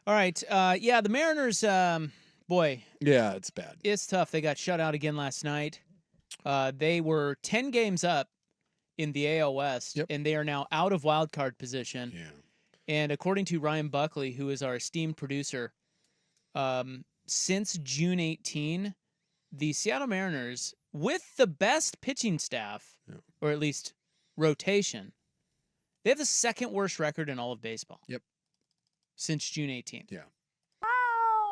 All right. Yeah, the Mariners, boy. Yeah, it's bad. It's tough. They got shut out again last night. They were 10 games up in the AL West, and they are now out of wild card position. Yeah. And according to Ryan Buckley, who is our esteemed producer, since June 18, the Seattle Mariners, with the best pitching staff, or at least rotation, they have the second worst record in all of baseball. Yep. Since June 18th. Yeah.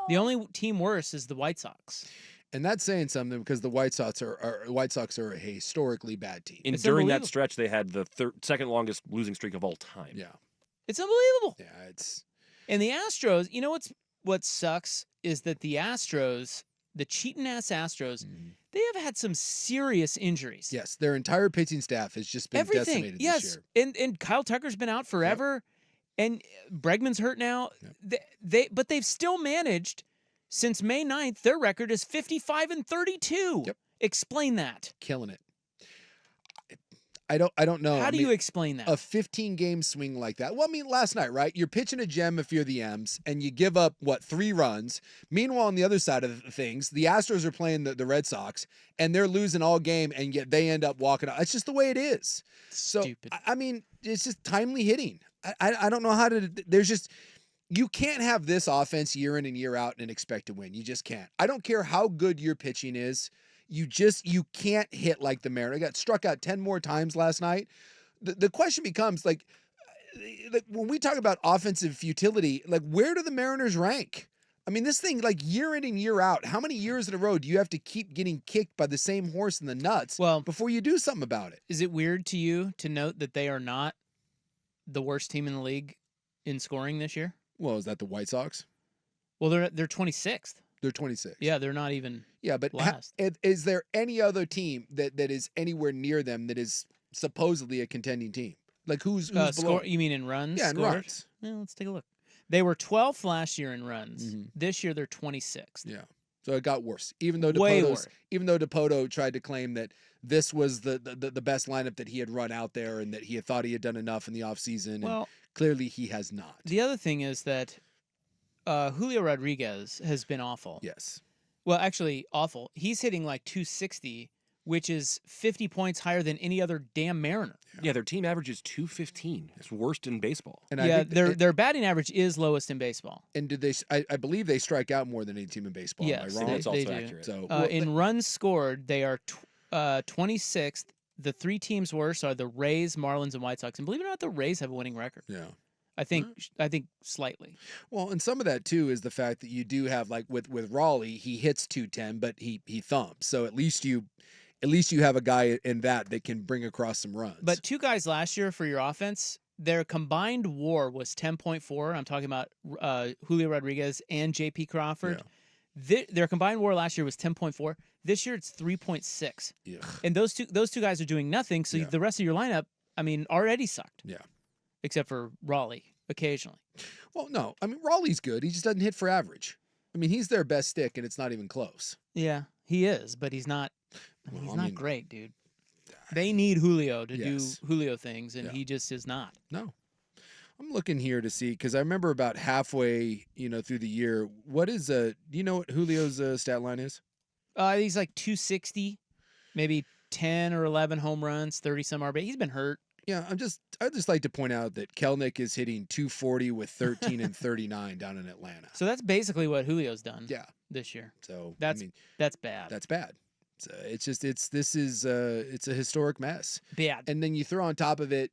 The only team worse is the White Sox. And that's saying something because the White Sox are a historically bad team. And during that stretch, they had the second longest losing streak of all time. Yeah. It's unbelievable. Yeah, And the Astros, you know what sucks is that the Astros, the cheating-ass Astros, they have had some serious injuries. Yes, their entire pitching staff has just been decimated this year. And Kyle Tucker's been out forever, and Bregman's hurt now. But they've still managed, since May 9th, their record is 55-32. Yep. Explain that. Killing it. I don't know. How do you explain that? A 15-game swing like that. Well, I mean, last night, right? You're pitching a gem if you're the M's, and you give up, 3 runs. Meanwhile, on the other side of things, the Astros are playing the Red Sox, and they're losing all game, and yet they end up walking out. It's just the way it is. Stupid. So, I mean, it's just timely hitting. I don't know how to – there's just – you can't have this offense year in and year out and expect to win. You just can't. I don't care how good your pitching is. You can't hit like the Mariners. Got struck out 10 more times last night. The question becomes, like, when we talk about offensive futility, like, where do the Mariners rank? I mean, this thing, like, year in and year out, how many years in a row do you have to keep getting kicked by the same horse in the nuts before you do something about it? Is it weird to you to note that they are not the worst team in the league in scoring this year? Well, is that the White Sox? Well, they're 26th. They're 26. Yeah, they're not even but last. Is there any other team that is anywhere near them that is supposedly a contending team? Like who's below? You mean in runs? Yeah, in runs. Well, let's take a look. They were 12th last year in runs. This year they're 26th. Yeah. So it got worse. Even though DePoto tried to claim that this was the best lineup that he had run out there and that he had thought he had done enough in the offseason. Well, and clearly he has not. The other thing is that Julio Rodriguez has been awful. Yes. Well, actually, awful. He's hitting like 260, which is 50 points higher than any other damn Mariner. Yeah, their team average is 215. It's worst in baseball. And their batting average is lowest in baseball. And did they? I believe they strike out more than any team in baseball. Yes, am I wrong? That's also do. accurate. So in runs scored, they are 26th. The 3 teams worse are the Rays, Marlins, and White Sox. And believe it or not, the Rays have a winning record. Yeah. I think slightly. Well, and some of that too is the fact that you do have, like with Raleigh, he hits 210, but he thumps. So at least you have a guy in that can bring across some runs. But 2 guys last year for your offense, their combined WAR was 10.4. I'm talking about Julio Rodriguez and JP Crawford. Yeah. Their combined WAR last year was 10.4. This year it's 3.6. Yeah. And those two guys are doing nothing. So the rest of your lineup, I mean, already sucked. Yeah. Except for Raleigh, occasionally. Well, no. I mean, Raleigh's good. He just doesn't hit for average. I mean, he's their best stick, and it's not even close. Yeah, he is, but he's not. He's not great, dude. They need Julio to do Julio things, and he just is not. No. I'm looking here to see, because I remember about halfway, through the year, do you know what Julio's stat line is? He's like 260, maybe 10 or 11 home runs, 30 some RBI. He's been hurt. Yeah, I'd just like to point out that Kelnick is hitting 240 with 13 and 39 down in Atlanta. So that's basically what Julio's done. Yeah. This year. So that's bad. That's bad. So it's a historic mess. Bad. And then you throw on top of it,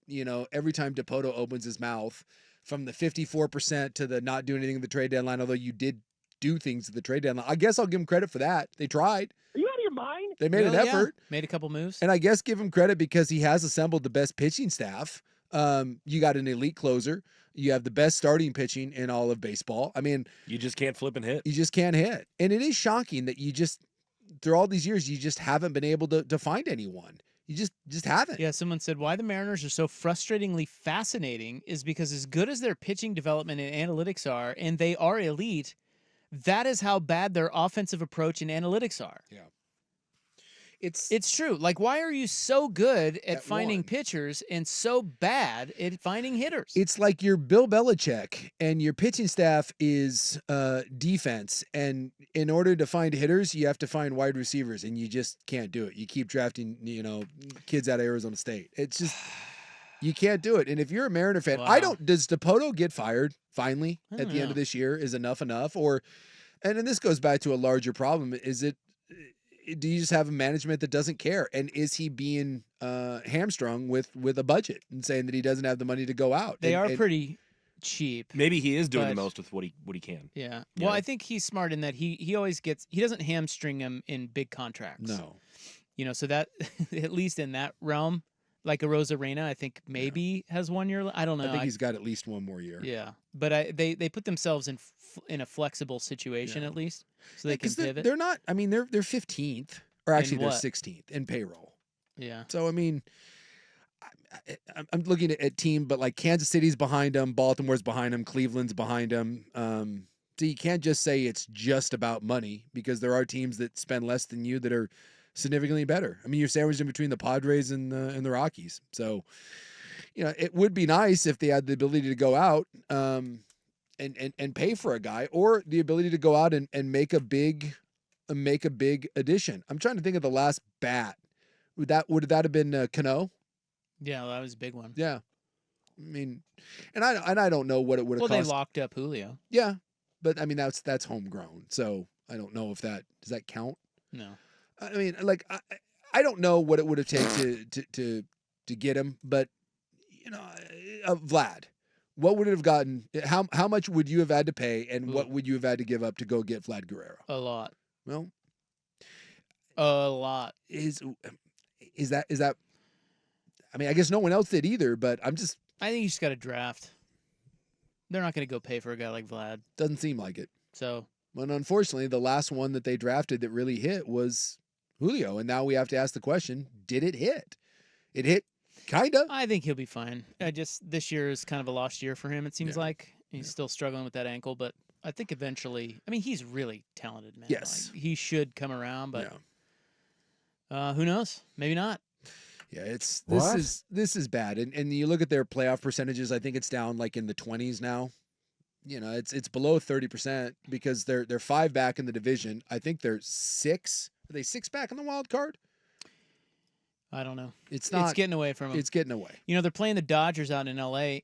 every time DePoto opens his mouth, from the 54% to the not doing anything at the trade deadline, although you did do things at the trade deadline. I guess I'll give him credit for that. They tried. Are you out of your mind? They made an effort. Yeah. Made a couple moves. And I guess give him credit because he has assembled the best pitching staff. You got an elite closer. You have the best starting pitching in all of baseball. I mean, you just can't flip and hit. You just can't hit. And it is shocking that you just, through all these years, you just haven't been able to find anyone. You just haven't. Yeah, someone said why the Mariners are so frustratingly fascinating is because as good as their pitching development and analytics are, and they are elite, that is how bad their offensive approach and analytics are. Yeah. It's true. Like, why are you so good at finding one. pitchers and so bad at finding hitters? It's like you're Bill Belichick and your pitching staff is defense. And in order to find hitters, you have to find wide receivers, and you just can't do it. You keep drafting, kids out of Arizona State. It's just you can't do it. And if you're a Mariner fan, Wow. does DePoto get fired finally I at don't the end know. of this year? Is enough? Or, and then this goes back to a larger problem. Do you just have a management that doesn't care? And is he being hamstrung with a budget and saying that he doesn't have the money to go out? They are pretty cheap. Maybe he is doing the But- most with what he can. Yeah. Yeah. Well, I think he's smart in that he always he doesn't hamstring him in big contracts. No. So that at least in that realm, like a Rosarena, I think maybe has 1 year. I don't know. I think he's got at least one more year. Yeah, but they put themselves in a flexible situation at least, so they can Because pivot. they're not. I mean, they're 15th, or actually they're what? 16th in payroll. Yeah. So I mean, I'm looking at team, but like Kansas City's behind them, Baltimore's behind them, Cleveland's behind them. So you can't just say it's just about money, because there are teams that spend less than you that are significantly better. I mean, you're sandwiched in between the Padres and the Rockies. So, it would be nice if they had the ability to go out and pay for a guy, or the ability to go out and make a big addition. I'm trying to think of the last bat. Would that have been Cano? Yeah, that was a big one. Yeah. I mean, and I don't know what it would have Well, cost. they locked up Julio. Yeah. But I mean, that's homegrown. So I don't know if does that count? No. I mean, like I don't know what it would have taken to get him, but Vlad, what would it have gotten? How much would you have had to pay, and what would you have had to give up to go get Vlad Guerrero? A lot. Well, A lot. is that? I mean, I guess no one else did either, but I think you just got to draft. They're not going to go pay for a guy like Vlad. Doesn't seem like it. So, and unfortunately, the last one that they drafted that really hit was Julio, and now we have to ask the question: did it hit? It hit, kinda. I think he'll be fine. This year is kind of a lost year for him. It seems like he's still struggling with that ankle, but I think eventually. I mean, he's really talented, man. Yes, like, he should come around, but who knows? Maybe not. Yeah, this is bad, and you look at their playoff percentages. I think it's down like in the 20s now. It's below 30% because they're 5 back in the division. I think they're 6. Are they 6 back in the wild card? I don't know. It's not. It's getting away from them. It's getting away. They're playing the Dodgers out in L.A.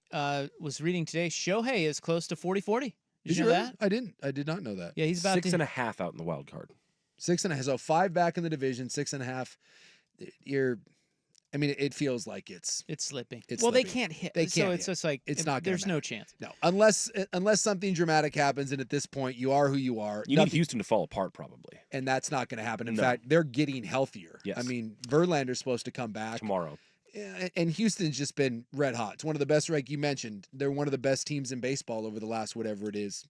Was reading today. Shohei is close to 40-40. Did you know that? I didn't. I did not know that. Yeah, he's about 6.5 out in the wild card. 6.5. So 5 back in the division. 6.5. It feels like it's slipping. It's well, slipping. They can't hit. They can't so it's hit. just like it's not. There's no chance. No, unless something dramatic happens, and at this point, you are who you are. You need Houston to fall apart, probably, and that's not going to happen. In No. fact, they're getting healthier. Yes. I mean, Verlander's supposed to come back tomorrow. And Houston's just been red hot. It's one of the best, like you mentioned, they're one of the best teams in baseball over the last whatever it is,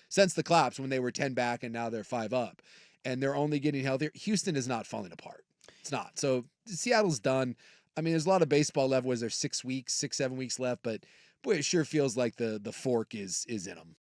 since the collapse when they were 10 back and now they're 5 up. And they're only getting healthier. Houston is not falling apart. It's not. So Seattle's done. I mean, there's a lot of baseball left. Was there 6 weeks, 6, 7 weeks left? But boy, it sure feels like the fork is in them.